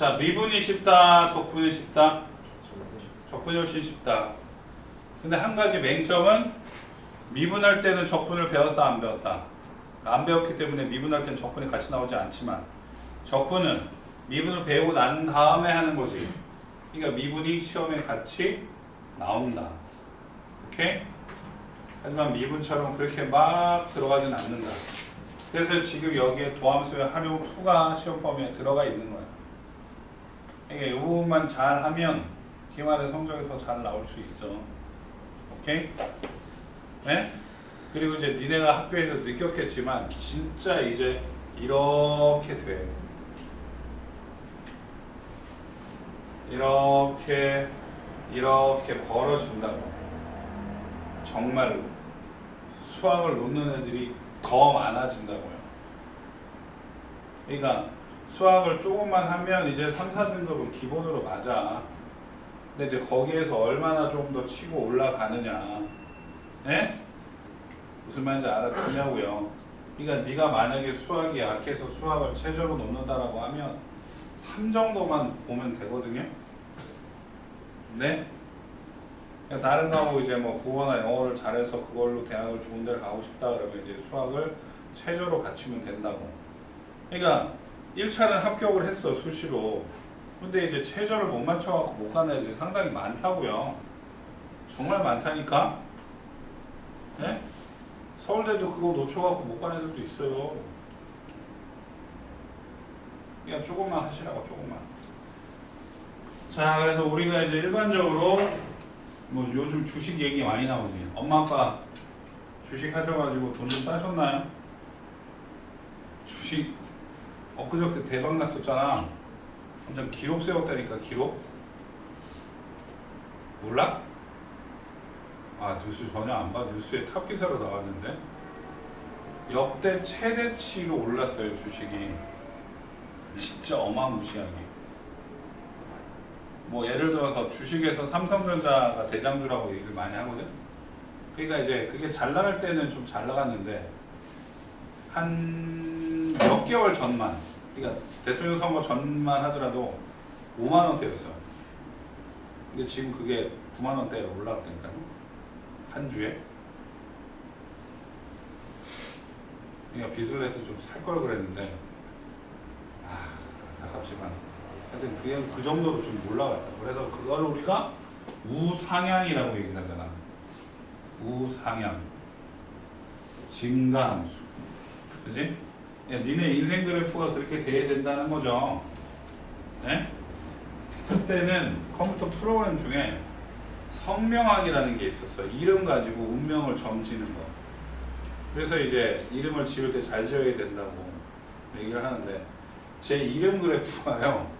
자, 미분이 쉽다, 적분이 쉽다? 적분이 훨씬 쉽다. 근데 한 가지 맹점은 미분할 때는 적분을 배웠어, 안 배웠다? 안 배웠기 때문에 미분할 때는 적분이 같이 나오지 않지만 적분은 미분을 배우고 난 다음에 하는 거지. 그러니까 미분이 시험에 같이 나온다. 오케이? 하지만 미분처럼 그렇게 막 들어가진 않는다. 그래서 지금 여기에 도함수의 활용 2가 시험 범위에 들어가 있는 거야. 그러니까 이 부분만 잘 하면 기말의 성적이 더 잘 나올 수 있어. 오케이? 네? 그리고 이제 니네가 학교에서 느꼈겠지만 진짜 이제 이렇게 돼. 이렇게 벌어진다고. 정말로 수학을 놓는 애들이 더 많아진다고요. 그러니까 수학을 조금만 하면 이제 3, 4등급은 기본으로 맞아. 근데 이제 거기에서 얼마나 좀 더 치고 올라가느냐. 예? 무슨 말인지 알아듣냐고요. 그러니까 네가 만약에 수학이 약해서 수학을 최저로 놓는다라고 하면 3 정도만 보면 되거든요. 네? 다른 거하고 이제 뭐 국어나 영어를 잘해서 그걸로 대학을 좋은 데를 가고 싶다 그러면 이제 수학을 최저로 갖추면 된다고. 그러니까 1차는 합격을 했어, 수시로. 근데 이제 최저를 못 맞춰갖고 못 가는 애들이 상당히 많다고요. 정말 많다니까. 네? 서울대도 그거 놓쳐갖고 못 가는 애들도 있어요. 그냥 조금만 하시라고, 조금만. 자, 그래서 우리가 이제 일반적으로 뭐 요즘 주식 얘기 많이 나오지. 엄마 아빠 주식 하셔가지고 돈 좀 따셨나요? 주식 엊그저께 대박 났었잖아. 완전 기록 세웠다니까. 기록. 몰라? 아, 뉴스 전혀 안 봐. 뉴스에 탑 기사로 나왔는데 역대 최대치로 올랐어요, 주식이. 진짜 어마무시하게. 뭐 예를 들어서 주식에서 삼성전자가 대장주라고 얘기를 많이 하거든. 그러니까 이제 그게 잘 나갈 때는 좀 잘 나갔는데 한 몇 개월 전만, 그러니까 대통령 선거 전만 하더라도 5만 원대였어. 근데 지금 그게 9만 원대로 올라갔다니까요. 한 주에. 그러니까 빚을 내서 좀 살 걸 그랬는데 안타깝지만 하여튼 그 정도로 좀 올라갔다. 그래서 그걸 우리가 우상향이라고 얘기를 하잖아. 우상향. 증가함수. 그지? 니네 인생 그래프가 그렇게 돼야 된다는 거죠. 네? 그때는 컴퓨터 프로그램 중에 선명학이라는 게 있었어. 이름 가지고 운명을 점지는 거. 그래서 이제 이름을 지을 때 잘 지어야 된다고 얘기를 하는데 제 이름 그래프가요.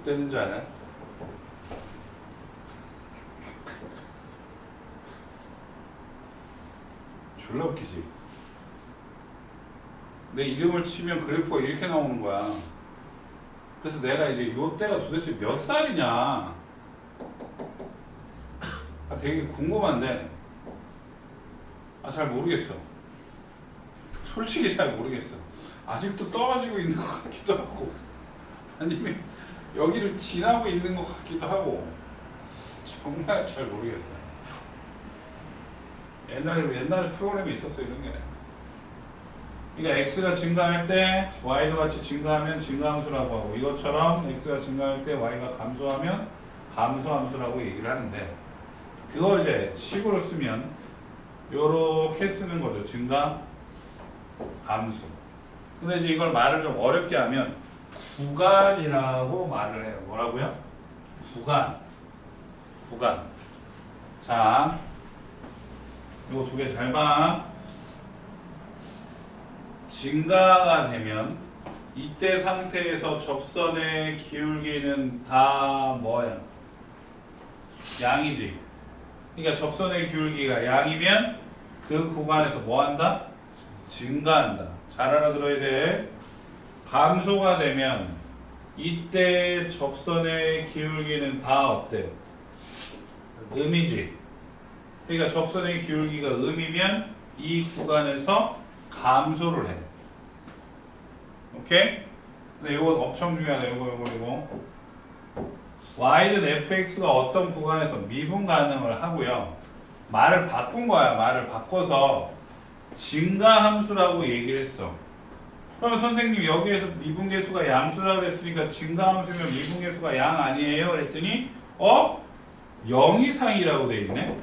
어땠는지 알아요? 졸라 웃기지? 내 이름을 치면 그래프가 이렇게 나오는 거야. 그래서 내가 이제 요때가 도대체 몇 살이냐 되게 궁금한데 잘 모르겠어. 솔직히 잘 모르겠어. 아직도 떨어지고 있는 것 같기도 하고 아니면 여기를 지나고 있는 것 같기도 하고 정말 잘 모르겠어. 옛날에 프로그램이 있었어 이런 게. 그러니까 x가 증가할 때 y도 같이 증가하면 증가함수라고 하고 이것처럼 x가 증가할 때 y가 감소하면 감소함수라고 얘기를 하는데 그걸 이제 식으로 쓰면 요렇게 쓰는 거죠. 증가, 감소. 근데 이제 이걸 말을 좀 어렵게 하면 구간이라고 말을 해요. 뭐라고요? 구간. 자, 요거 두 개 잘 봐. 증가가 되면 이때 상태에서 접선의 기울기는 다 뭐야? 양이지. 그러니까 접선의 기울기가 양이면 그 구간에서 뭐한다? 증가한다. 잘 알아들어야 돼. 감소가 되면 이때 접선의 기울기는 다 어때? 음이지. 그러니까 접선의 기울기가 음이면 이 구간에서 감소를 해. 오케이? 근데 이거 엄청 중요하다. 이거. y는 fx가 어떤 구간에서 미분 가능을 하고요. 말을 바꾼 거야. 말을 바꿔서 증가함수라고 얘기를 했어. 그러면 선생님 여기에서 미분계수가 양수라고 했으니까 증가함수면 미분계수가 양 아니에요? 그랬더니 0 이상이라고 돼 있네.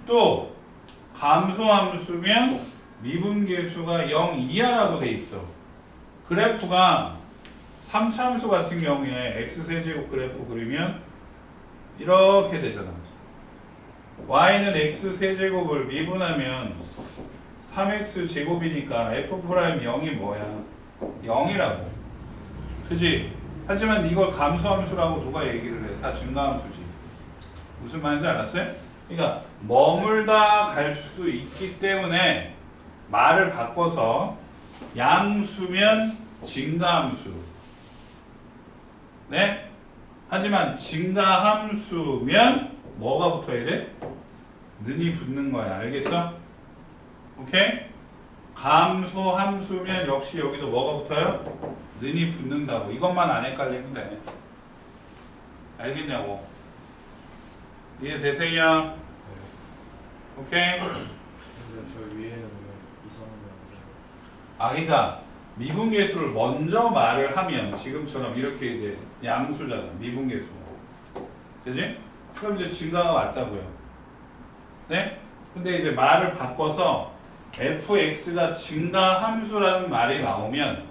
또 감소함수면 미분계수가 0 이하라고 돼 있어. 그래프가 3차함수 같은 경우에 x세제곱 그래프 그리면 이렇게 되잖아. y는 x세제곱을 미분하면 3x제곱이니까 f'0이 뭐야? 0이라고. 그지? 하지만 이걸 감소함수라고 누가 얘기를 해? 다 증가함수지. 무슨 말인지 알았어요? 그러니까 머물다 갈 수도 있기 때문에 말을 바꿔서 양수면 증가함수. 네? 하지만 증가함수면 뭐가 붙어야 돼? 는이 붙는 거야. 알겠어? 오케이? 감소함수면 역시 여기도 뭐가 붙어요? 는이 붙는다고. 이것만 안 헷갈리면 돼. 알겠냐고? 이해되세요? 오케이? 근데 저 위에는 왜 이상한 그러니까 미분계수를 먼저 말을 하면 지금처럼 이렇게 이제 양수잖아. 미분계수. 그지? 그럼 이제 증가가 왔다고요. 네? 근데 이제 말을 바꿔서 fx가 증가함수라는 말이 나오면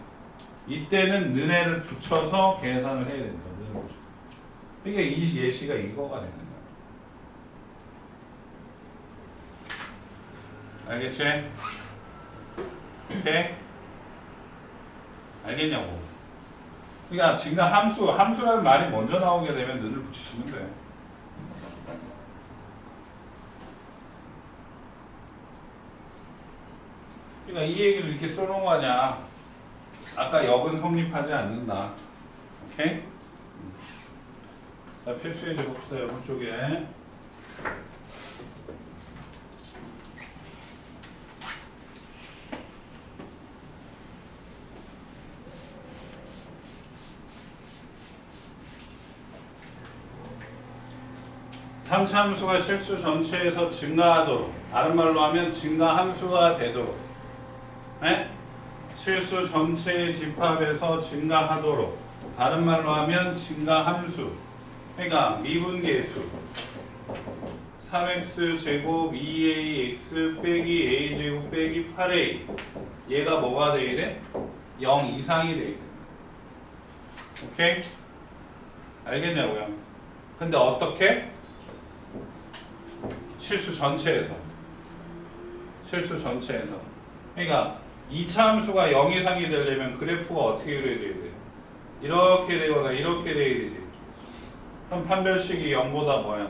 이때는 는해를 붙여서 계산을 해야 된다. 이게 이 예시가 이거가 되는 거야. 알겠지? 오케이? 알겠냐고. 그러니까 함수라는 말이 먼저 나오게 되면 는을 붙이시면 돼. 그러니까 이 얘기를 이렇게 써놓은 거 아니야. 아까 역은 성립하지 않는다. 오케이? 자, 필수예제 봅시다. 여러분 쪽에. 삼차함수가 실수 전체에서 증가하도록, 다른 말로 하면 증가함수가 되도록, 네? 실수 전체의 집합에서 증가하도록, 다른 말로 하면 증가함수, 그러니까 미분계수 3x제곱 2ax 빼기 a제곱 빼기 8a, 얘가 뭐가 돼야 돼? 0 이상이 돼야 돼. 오케이? 알겠냐고요? 근데 어떻게? 실수 전체에서. 그러니까 2차 함수가 0 이상이 되려면 그래프가 어떻게 그려져야 돼? 이렇게 되거나 이렇게 돼야 되지. 그럼 판별식이 0보다 뭐야?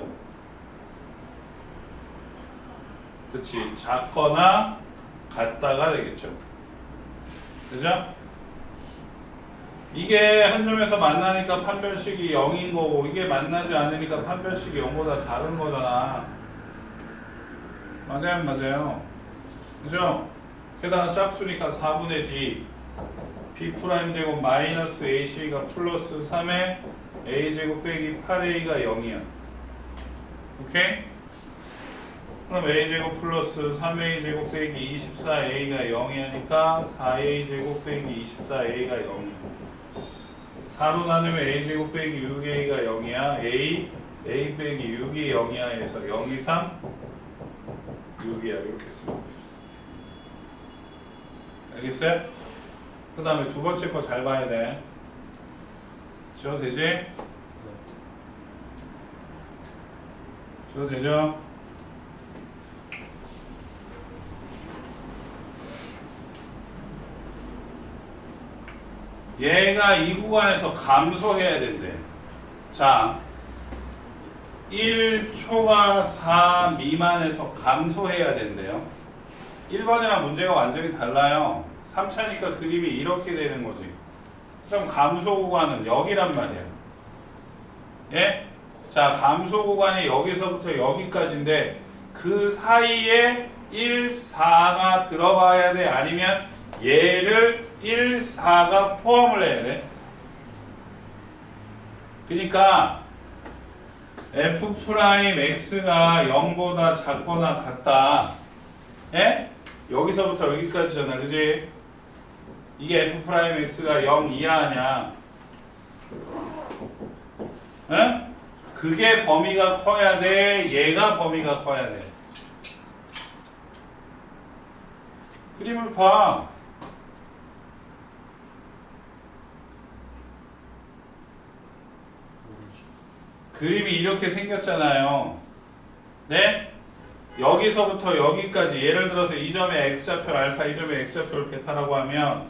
그치, 작거나 같다가 되겠죠. 그죠? 이게 한 점에서 만나니까 판별식이 0인 거고, 이게 만나지 않으니까 판별식이 0보다 작은 거잖아. 맞아요. 그죠? 게다가 짝수니까 4분의 d b'제곱 마이너스 ac가 플러스 3에 a제곱 빼기 8a가 0이야. 오케이? 그럼 a제곱 플러스 3a제곱 빼기 24a가 0이니까 4a제곱 빼기 24a가 0이야. 4로 나누면 a제곱 빼기 6a가 0이야. a 빼기 6이 0이야 해서 0 이상 6이야. 이렇게 쓰면 돼. 알겠어요? 그 다음에 두 번째 거 잘 봐야 돼. 지워도 되지? 지워도 되죠? 얘가 이 구간에서 감소해야 된대. 자, 1초가 4 미만에서 감소해야 된대요. 1번이랑 문제가 완전히 달라요. 3차니까 그림이 이렇게 되는 거지. 그럼 감소 구간은 여기란 말이야. 예? 자, 감소 구간이 여기서부터 여기까지인데 그 사이에 1, 4가 들어가야 돼? 아니면 얘를 1, 4가 포함을 해야 돼. 그러니까 f'x가 0보다 작거나 같다. 예? 여기서부터 여기까지잖아. 그지? 이게 f'x가 0 이하냐? 예? 그게 범위가 커야 돼? 얘가 범위가 커야 돼? 그림을 봐. 그림이 이렇게 생겼잖아요. 네? 여기서부터 여기까지 예를 들어서 이 점의 x좌표 알파, 이 점의 x좌표를 베타라고 하면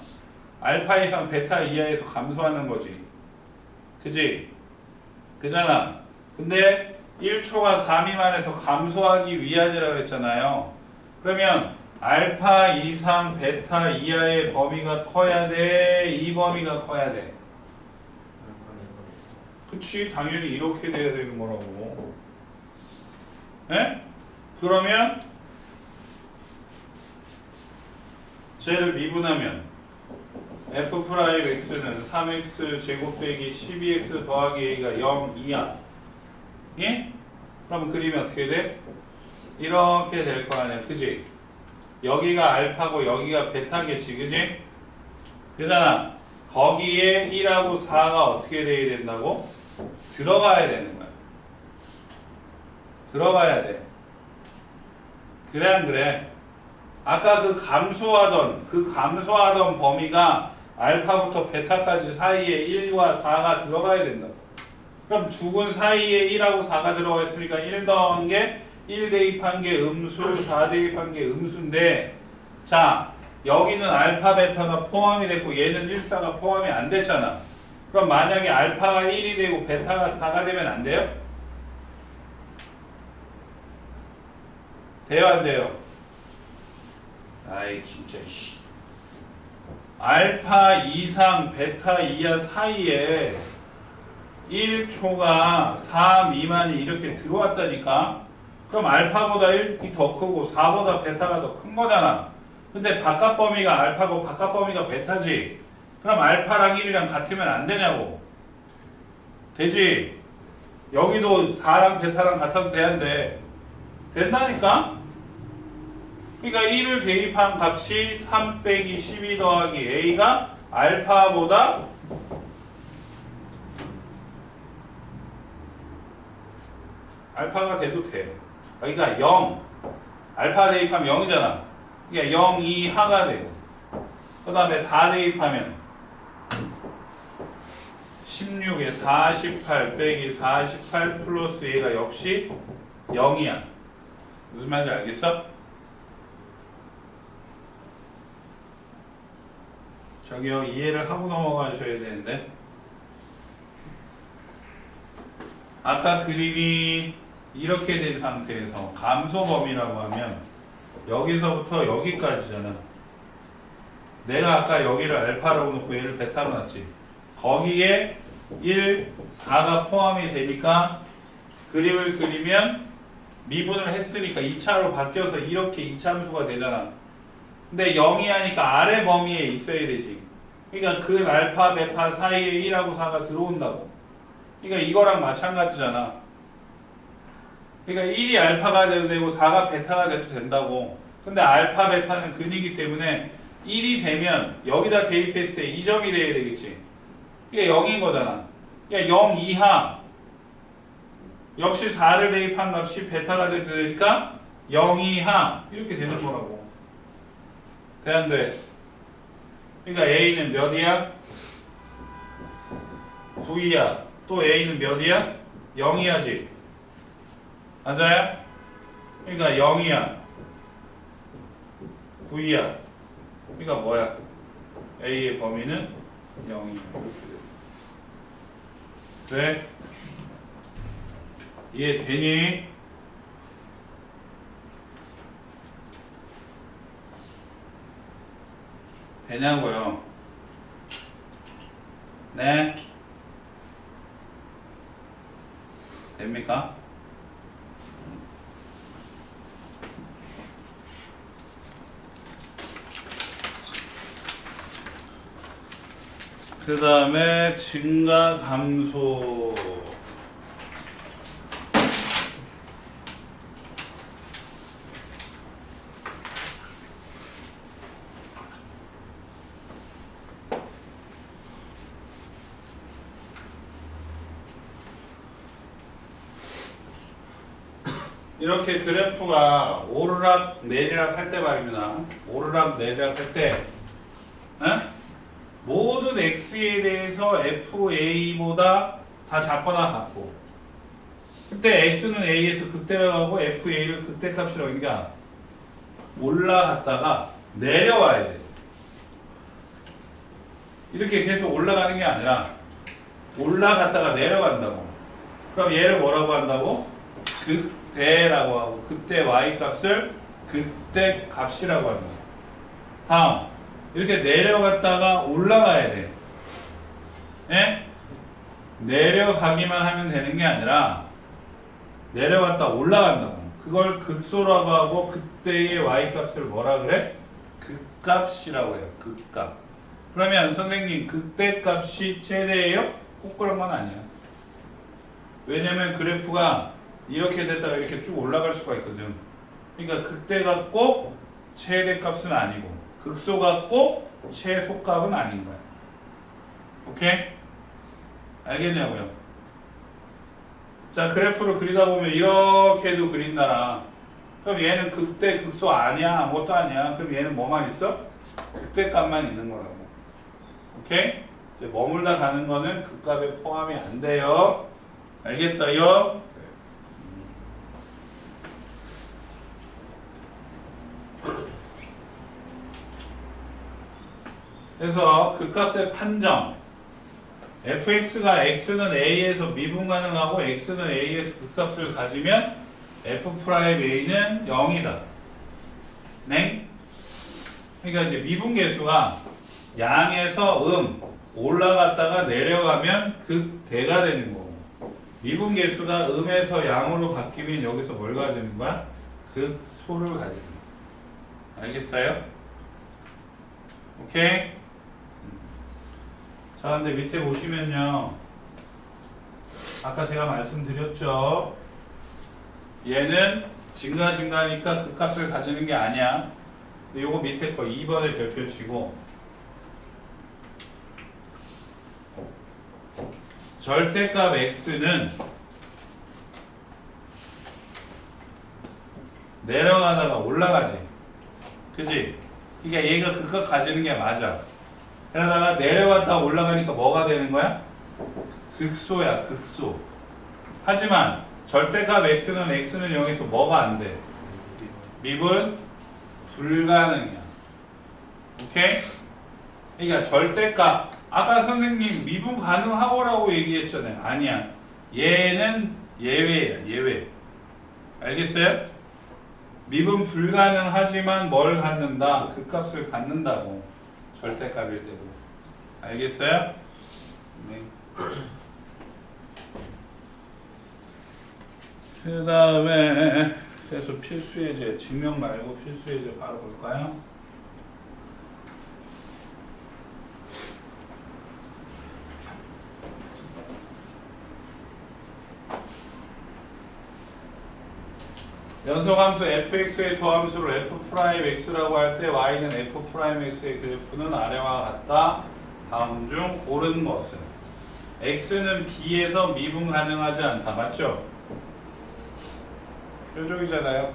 알파 이상 베타 이하에서 감소하는 거지. 그지? 그잖아. 근데 1초가 4 미만에서 감소하기 위함이라고 했잖아요. 그러면 알파 이상 베타 이하의 범위가 커야 돼? 이 범위가 커야 돼? 그치, 당연히 이렇게 돼야 되는 거라고. 예? 그러면 쟤를 미분하면 f'x는 3x 제곱 빼기 12x 더하기 a가 0 이하. 예? 그럼 그림이 어떻게 돼? 이렇게 될 거 아니야. 그지? 여기가 알파고 여기가 베타겠지. 그지? 그잖아. 거기에 1하고 4가 어떻게 돼야 된다고? 들어가야 되는 거야. 들어가야 돼. 그래 안 그래? 아까 그 감소하던 범위가 알파부터 베타까지 사이에 1과 4가 들어가야 된다고. 그럼 두근 사이에 1하고 4가 들어가 있으니까 1 더한 게 1 대입한 게 음수, 4 대입한 게 음수인데, 자, 여기는 알파, 베타가 포함이 됐고 얘는 1, 4가 포함이 안 됐잖아. 그럼 만약에 알파가 1이 되고 베타가 4가 되면 안 돼요? 돼요, 안 돼요? 아이 진짜 씨. 알파 이상 베타 이하 사이에 1초가 4 미만이 이렇게 들어왔다니까. 그럼 알파보다 1이 더 크고 4보다 베타가 더 큰 거잖아. 근데 바깥 범위가 알파고 바깥 범위가 베타지. 그럼 알파랑 1이랑 같으면 안 되냐고. 되지? 여기도 4랑 베타랑 같아도 되는데 된다니까? 그러니까 1을 대입한 값이 3 빼기 12 더하기 a가 알파보다 알파가 돼도 돼. 그러니까 0 알파 대입하면 0이잖아. 그러니까 0 이하가 되고 그 다음에 4 대입하면 16에 48 빼기 48 플러스 얘가 역시 0이야. 무슨 말인지 알겠어? 저기요, 이해를 하고 넘어가셔야 되는데. 아까 그림이 이렇게 된 상태에서 감소 범위라고 하면 여기서부터 여기까지잖아. 내가 아까 여기를 알파라고 놓고 얘를 베타로 놨지. 거기에 1, 4가 포함이 되니까 그림을 그리면 미분을 했으니까 2차로 바뀌어서 이렇게 이차함수가 되잖아. 근데 0이 하니까 아래 범위에 있어야 되지. 그러니까 그 알파, 베타 사이에 1하고 4가 들어온다고. 그러니까 이거랑 마찬가지잖아. 그러니까 1이 알파가 돼도 되고 4가 베타가 돼도 된다고. 근데 알파, 베타는 근이기 때문에 1이 되면 여기다 대입했을 때 2점이 돼야 되겠지. 이게 0인 거잖아. 그러니까 0 이하 역시 4를 대입한 값이 베타가 돼도 되니까 0 이하 이렇게 되는 거라고. 돼 안 돼? 그러니까 A는 몇이야? 9이야. 또 A는 몇이야? 0이야지. 맞아요? 그러니까 0이야. 9이야. 그러니까 뭐야? A의 범위는 0이야. 왜? 이해되니? 되냐고요? 네? 됩니까? 그 다음에 증가 감소. 이렇게 그래프가 오르락 내리락 할 때 말입니다. 오르락 내리락 할 때, 모든 x에 대해서 fa보다 다 작거나 같고, 그때 x는 a에서 극대라고 fa를 극대값이라고 그러니까 올라갔다가 내려와야 돼. 이렇게 계속 올라가는 게 아니라 올라갔다가 내려간다고. 그럼 얘를 뭐라고 한다고? 극대라고 하고, 그때 y-값을 극대값이라고 합니다. 다음, 이렇게 내려갔다가 올라가야 돼. 예? 내려가기만 하면 되는 게 아니라 내려갔다 올라간다고. 그걸 극소라고 하고, 그때의 y-값을 뭐라 그래? 극값이라고 해요. 극값. 그러면 선생님, 극대값이 최대예요? 꼭 그런 건 아니야. 왜냐면 그래프가 이렇게 됐다가 이렇게 쭉 올라갈 수가 있거든. 그러니까 극대가 꼭 최대값은 아니고, 극소가 꼭 최소값은 아닌 거야. 오케이? 알겠냐고요? 자, 그래프를 그리다 보면 이렇게도 그린다라. 그럼 얘는 극대, 극소 아니야? 아무것도 아니야? 그럼 얘는 뭐만 있어? 극대값만 있는 거라고. 오케이? 이제 머물다 가는 거는 극값에 포함이 안 돼요. 알겠어요? 그래서 극값의 판정, fx가 x는 a에서 미분 가능하고 x는 a에서 극값을 가지면 f'a는 0이다. 네? 그러니까 이제 미분계수가 양에서 올라갔다가 내려가면 극대가 되는 거고, 미분계수가 음에서 양으로 바뀌면 여기서 뭘 가지는 거야? 극소를 가지는 거야. 알겠어요? 오케이? 자, 근데 밑에 보시면요, 아까 제가 말씀드렸죠. 얘는 증가니까 극값을 가지는 게 아니야. 근데 요거 밑에 거 2번의 별표치고, 절대값 x는 내려가다가 올라가지. 그지? 그러니까 얘가 극값 가지는 게 맞아. 그러다가 내려갔다가 올라가니까 뭐가 되는 거야? 극소야, 극소. 하지만 절대값 x는 0에서 뭐가 안 돼? 미분 불가능이야. 오케이? 그러니까 절대값, 아까 선생님 미분 가능하고라고 얘기했잖아요. 아니야. 얘는 예외야, 예외. 알겠어요? 미분 불가능하지만 뭘 갖는다? 극값을 갖는다고. 절대값일 때도. 알겠어요? 네. 그 다음에 그래서 필수예제, 증명 말고 필수예제 바로 볼까요? 연소함수 fx의 도함수를 f'x라고 할 때 y는 f'x의 그래프는 아래와 같다. 다음 중 옳은 것은? x는 b에서 미분 가능하지 않다. 맞죠? 표적이잖아요.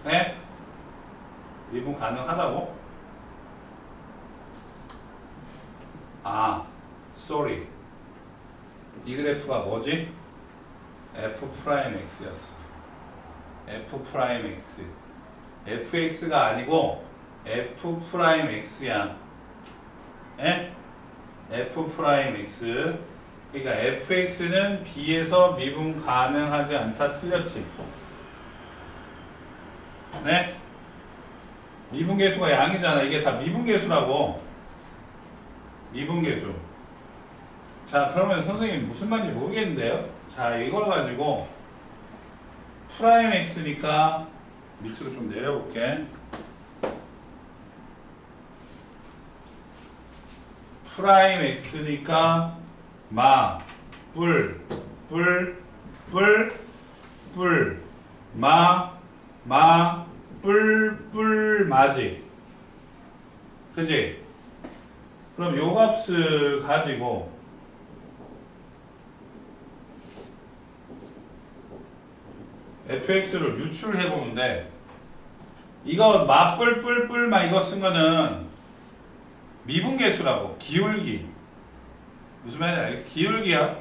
네? 미분 가능하다고? 아, sorry. 이 그래프가 뭐지? f'x였어. f'x. fx가 아니고 f'x야. 에? f'x. 그러니까 fx는 b에서 미분 가능하지 않다. 틀렸지? 네? 미분계수가 양이잖아. 이게 다 미분계수라고. 미분계수. 자, 그러면 선생님 무슨 말인지 모르겠는데요? 자, 이걸 가지고 프라임 x니까 밑으로 좀 내려볼게. 프라임 x니까 마, 뿔, 뿔, 뿔, 뿔, 마, 뿔, 뿔, 마지. 그지? 그럼 요 값을 가지고 fx를 유출해 보는데 이거 마, 뿔, 뿔, 뿔, 마 이거 쓴 거는 미분계수라고. 기울기. 무슨 말인지 알겠지? 기울기야.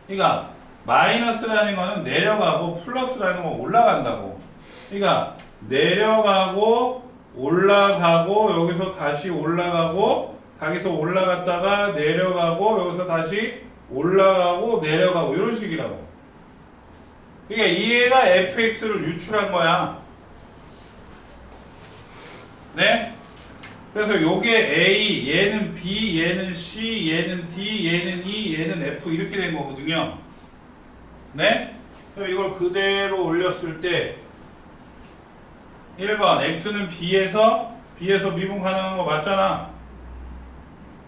그러니까 마이너스라는 거는 내려가고 플러스라는 건 올라간다고. 그러니까 내려가고 올라가고 여기서 다시 올라가고 여기서 올라갔다가 내려가고 여기서 다시 올라가고 내려가고 이런 식이라고. 그러니까 얘가 fx를 유출한 거야. 네? 그래서 요게 A, 얘는 B, 얘는 C, 얘는 D, 얘는 E, 얘는 F 이렇게 된 거거든요. 네? 그럼 이걸 그대로 올렸을 때 1번 X는 B에서 미분 가능한 거 맞잖아.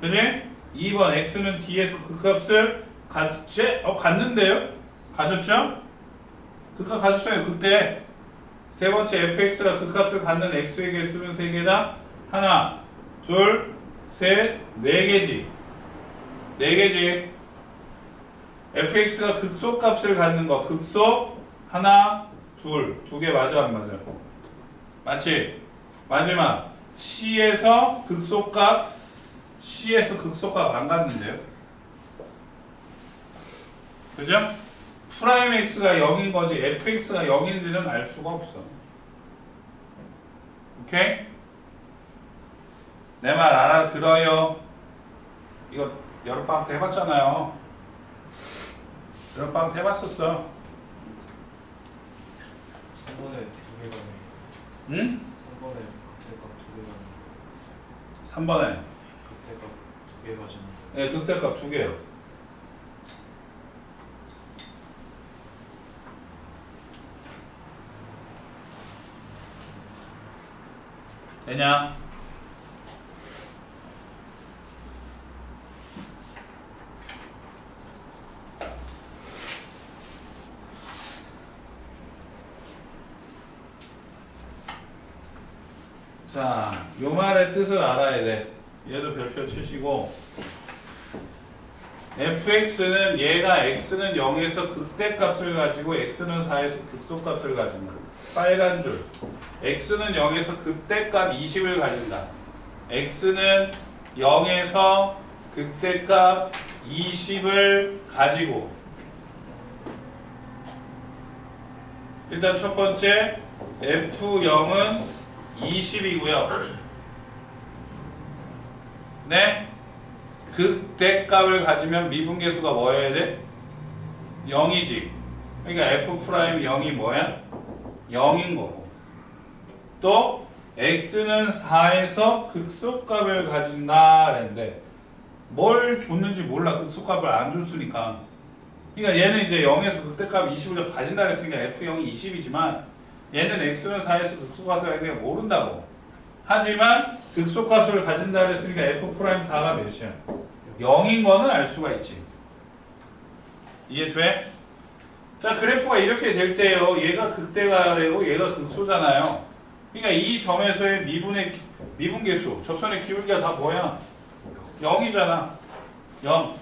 그지? 2번 X는 D에서 그 값을 갖지? 갖는데요? 가졌죠? 그 값 가졌어요. 그때 세 번째 fx가 그 값을 갖는 x의 개수는 3개다. 하나, 둘, 셋, 4개지. 4개지. fx가 극소값을 갖는 거. 극소 하나, 둘. 2개 맞아 안 맞아? 맞지? 마지막 C에서 극소값 안 갖는데요? 그죠? 프라임 x가 0인 거지 fx가 0인지는 알 수가 없어. 오케이? 내 말 알아들어요? 이거 여름방학 때 해봤잖아요. 여름방학 때 해봤었어. 3번에 2개 가네. 응? 3번에 극대값 2개 가네. 3번에 극대값 2개 가시는 거. 네, 극대값 2개요. 되냐? 자, 요 말의 뜻을 알아야 돼. 얘도 별표 치시고 fx는 얘가 x는 0에서 극대값을 가지고 x는 4에서 극소값을 가진다. 빨간 줄. x는 0에서 극대값 20을 가진다. x는 0에서 극대값 20을 가지고 일단 첫 번째 f0은 20이고요. 네? 극대값을 가지면 미분계수가 뭐여야 돼? 0이지. 그러니까 f'0이 뭐야? 0인 거고. 또 x는 4에서 극소값을 가진다 그랬는데 뭘 줬는지 몰라. 극소값을 안 줬으니까. 그러니까 얘는 이제 0에서 극대값 20을 가진다 그랬으니까 f0이 20이지만 얘는 x는 4에서 극소값을 가지니까 모른다고. 하지만 극소값을 가진다 그랬으니까 f'4가 몇이야? 0인 거는 알 수가 있지. 이해돼? 자, 그래프가 이렇게 될 때요. 얘가 극대가 되고 얘가 극소잖아요. 그러니까 이 점에서의 미분계수, 접선의 기울기가 다 뭐야? 0이잖아. 0.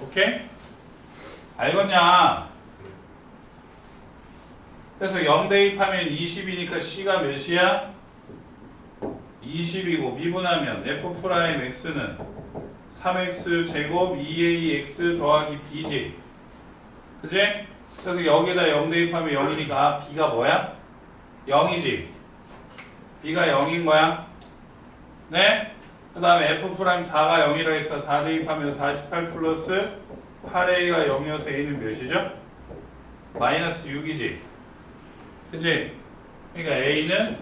오케이? 알겠냐? 그래서 0 대입하면 20이니까 C가 몇이야? 20이고 미분하면 F'X는 3X 제곱 2AX 더하기 B지. 그지? 그래서 여기다 0 대입하면 0이니까 B가 뭐야? 0이지. B가 0인 거야. 네? 그 다음에 F'4가 0이라 해서 4 대입하면 48 플러스 8A가 0이어서 A는 몇이죠? 마이너스 6이지. 그치? 그러니까 A는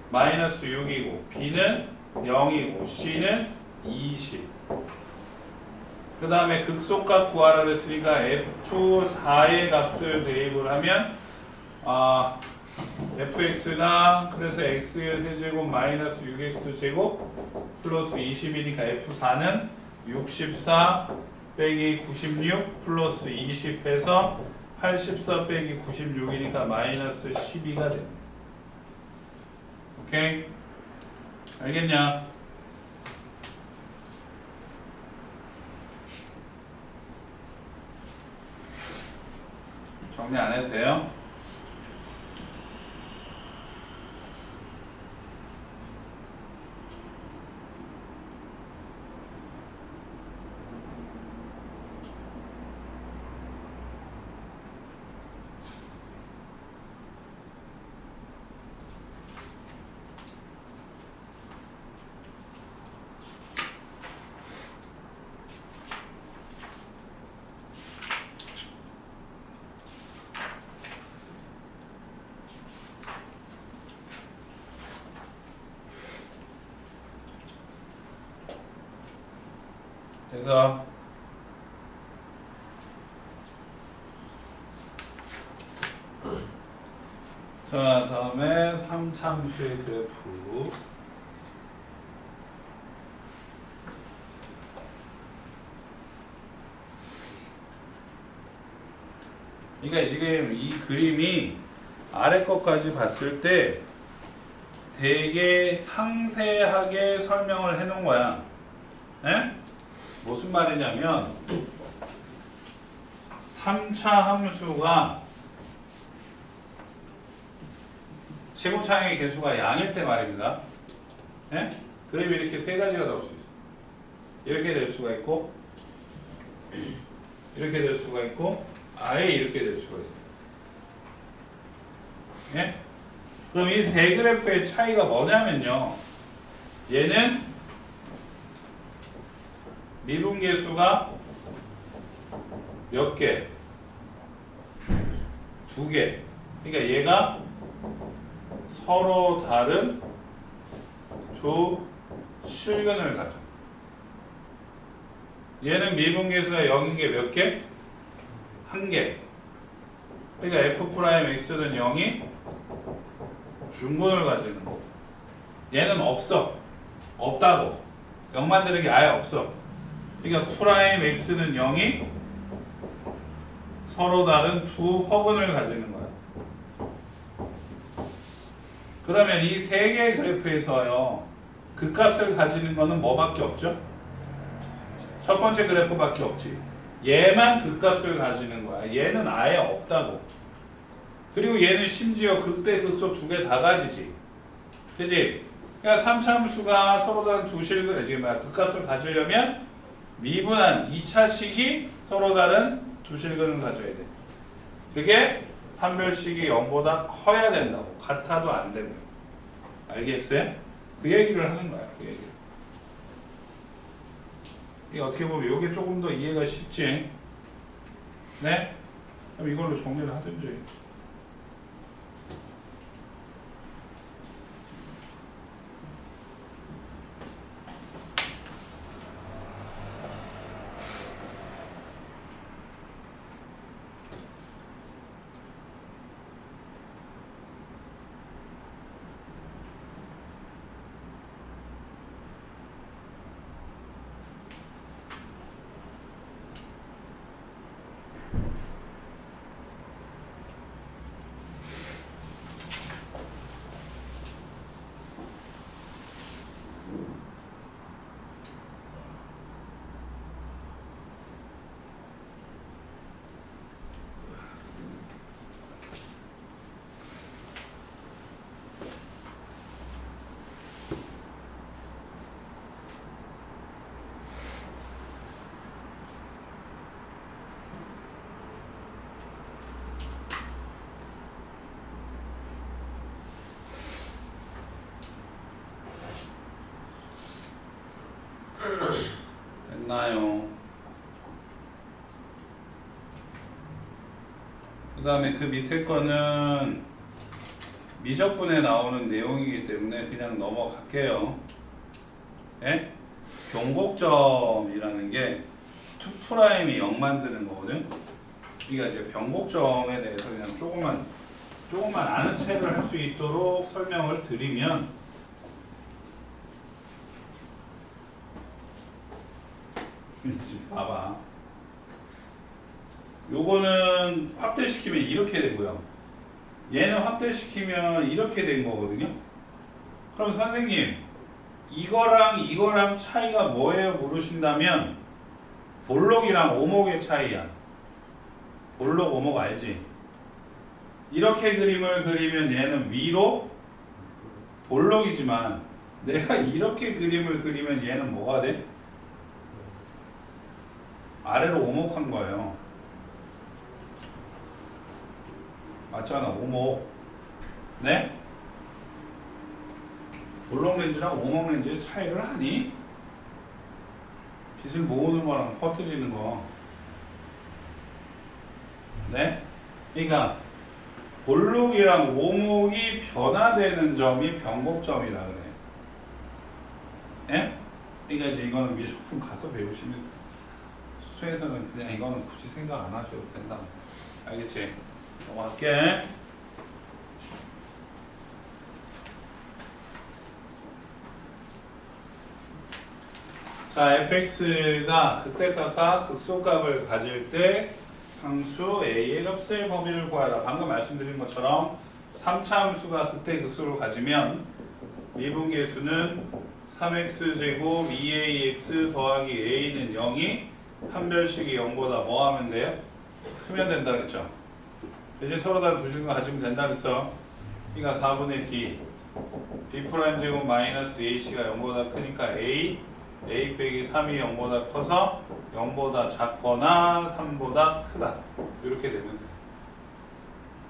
마이너스 6이고 B는 0이고 C는 20. 그 다음에 극소값 구하라 그랬으니까 F4의 값을 대입을 하면 fx가 그래서 x의 세제곱 마이너스 6x 제곱 플러스 20이니까 f4는 64 빼기 96 플러스 20 해서 84 빼기 96이니까 마이너스 12가 됩니다. 오케이? 알겠냐? 정리 안 해도 돼요? 그래서 자, 다음에 3참수의 그래프. 그러니까 지금 이 그림이 아래 것까지 봤을 때 되게 상세하게 설명을 해 놓은 거야. 에? 무슨 말이냐면 3차 함수가 제곱창의 개수가 양일 때 말입니다. 예? 그림이 이렇게 세 가지가 나올 수 있어. 이렇게 될 수가 있고, 이렇게 될 수가 있고, 아예 이렇게 될 수가 있어. 예? 그럼 이 세 그래프의 차이가 뭐냐면요. 얘는 미분계수가 몇 개? 두 개. 그러니까 얘가 서로 다른 두 실근을 가져. 얘는 미분계수가 0인 게 몇 개? 한 개. 그러니까 F'X는 0이 중근을 가지는 거. 얘는 없어. 없다고. 0 만드는 게 아예 없어. 그러니까 프라임 X는 0이 서로 다른 두 허근을 가지는 거야. 그러면 이 세 개의 그래프에서요, 극값을 가지는 거는 뭐밖에 없죠? 첫 번째 그래프밖에 없지. 얘만 극값을 가지는 거야. 얘는 아예 없다고. 그리고 얘는 심지어 극대 극소 두 개 다 가지지. 그지? 그러니까 3차함수가 서로 다른 두 실근, 지금 극값을 가지려면 미분한 2차식이 서로 다른 두 실근을 가져야 돼. 그게 판별식이 0보다 커야 된다고. 같아도 안 되고요. 알겠어요? 그 얘기를 하는 거야. 그 얘기를. 이게 어떻게 보면 이게 조금 더 이해가 쉽지. 네? 그럼 이걸로 정리를 하든지. 됐나요? 그 다음에 그 밑에 거는 미적분에 나오는 내용이기 때문에 그냥 넘어갈게요. 예? 변곡점이라는 게 2'이 0 만드는 거거든. 그러니까 이제 변곡점에 대해서 그냥 조금만 아는 체를 할 수 있도록 설명을 드리면, 지금 봐봐. 요거는 확대시키면 이렇게 되고요. 얘는 확대시키면 이렇게 된 거거든요. 그럼 선생님 이거랑 차이가 뭐예요? 물으신다면 볼록이랑 오목의 차이야. 볼록 오목 알지? 이렇게 그림을 그리면 얘는 위로 볼록이지만 내가 이렇게 그림을 그리면 얘는 뭐가 돼? 아래로 오목한 거예요. 맞잖아, 오목. 네? 볼록 렌즈랑 오목 렌즈의 차이를 아니? 빛을 모으는 거랑 퍼뜨리는 거. 네? 그러니까 볼록이랑 오목이 변화되는 점이 변곡점이라 그래. 예? 그러니까 이제 이거는 미술품 가서 배우시면 수에서는 그냥 이거는 굳이 생각 안 하셔도 된다. 알겠지? 넘어갈게. 자, fx가 극대값과 극소값을 가질 때 상수 a의 값의 범위를 구하라. 방금 말씀드린 것처럼 3차 함수가 극대 극소를 가지면 미분계수는 3x제곱 2ax 더하기 a는 0이 한별식이 0보다 뭐 하면 돼요? 크면 된다 그랬죠? 이제 서로 다른 두 식을 가지면 된다 그랬어. 그러니까 4분의 b 제곱 마이너스 ac가 0보다 크니까 a 빼기 3이 0보다 커서 0보다 작거나 3보다 크다. 이렇게 되면 돼.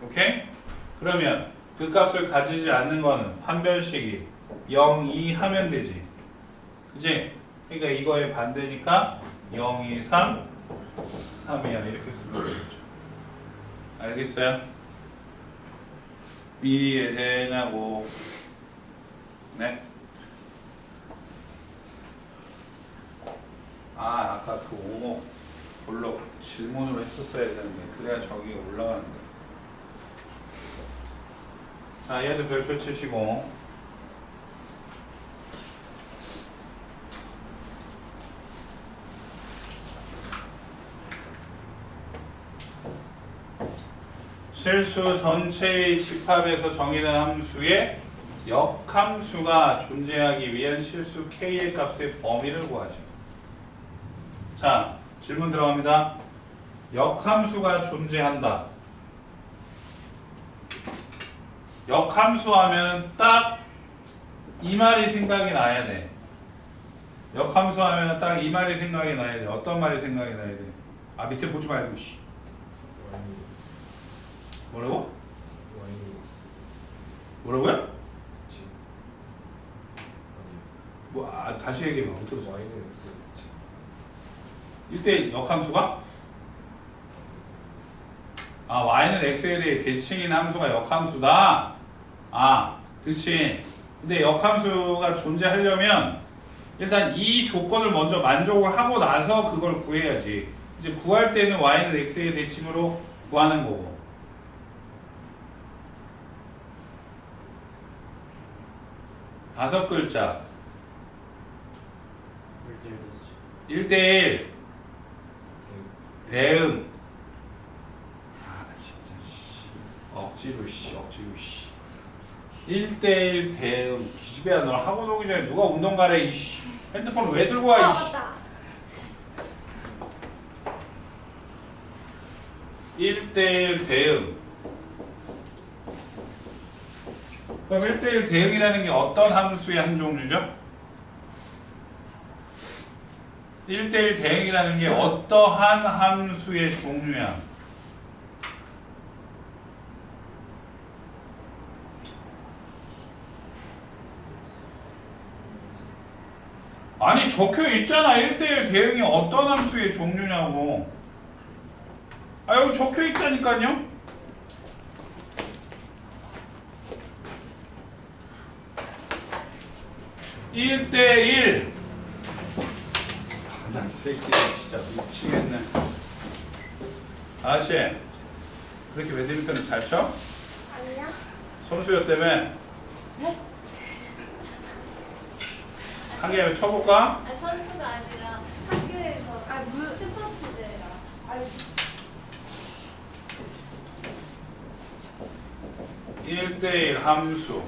오케이? 그러면 그 값을 가지지 않는 거는 판별식이 0, 2 하면 되지. 그치? 그러니까 이거의 반대니까 0, 2, 3, 3이야. 이렇게 쓰면 되겠죠. 알겠어요? 이해되냐고. 네? 아까 그 오목 볼록 질문으로 했었어야 되는데 그래야 저기가 올라가는데. 자, 얘도 별표 치시고 실수 전체의 집합에서 정의된 함수의 역함수가 존재하기 위한 실수 k의 값의 범위를 구하죠. 자, 질문 들어갑니다. 역함수가 존재한다. 역함수 하면 딱 이 말이 생각이 나야 돼. 역함수 하면 딱 이 말이 생각이 나야 돼. 어떤 말이 생각이 나야 돼? 아, 밑에 보지 말고 씨. 뭐라고? 뭐라고요? 뭐, 다시 얘기해봐. 못 들었어. 1대 역함수가? y는 x에 대해 대칭인 함수가 역함수다? 그렇지. 근데 역함수가 존재하려면 일단 이 조건을 먼저 만족을 하고 나서 그걸 구해야지. 이제 구할 때는 y는 x의 대칭으로 구하는 거고. 다섯 글자. 1대1 대응. 진짜 억지로 1대1 대응. 기집애야, 너 학원 오기 전에 누가 운동 가래 이씨. 핸드폰 왜 들고 와 이씨. 맞다. 1대1 대응. 그럼 1대1 대응이라는 게 어떤 함수의 한 종류죠? 1대1 대응이라는 게 어떠한 함수의 종류야? 아니, 적혀 있잖아. 1대1 대응이 어떤 함수의 종류냐고. 여기 적혀 있다니까요. 1대1. 이 새끼들 진짜 미치겠네. 아저씨, 그렇게 배드민턴을 잘 쳐? 아니야? 선수였다며? 네? 한 개만 쳐볼까? 아니, 선수가 아니라 학교에서 1대1 함수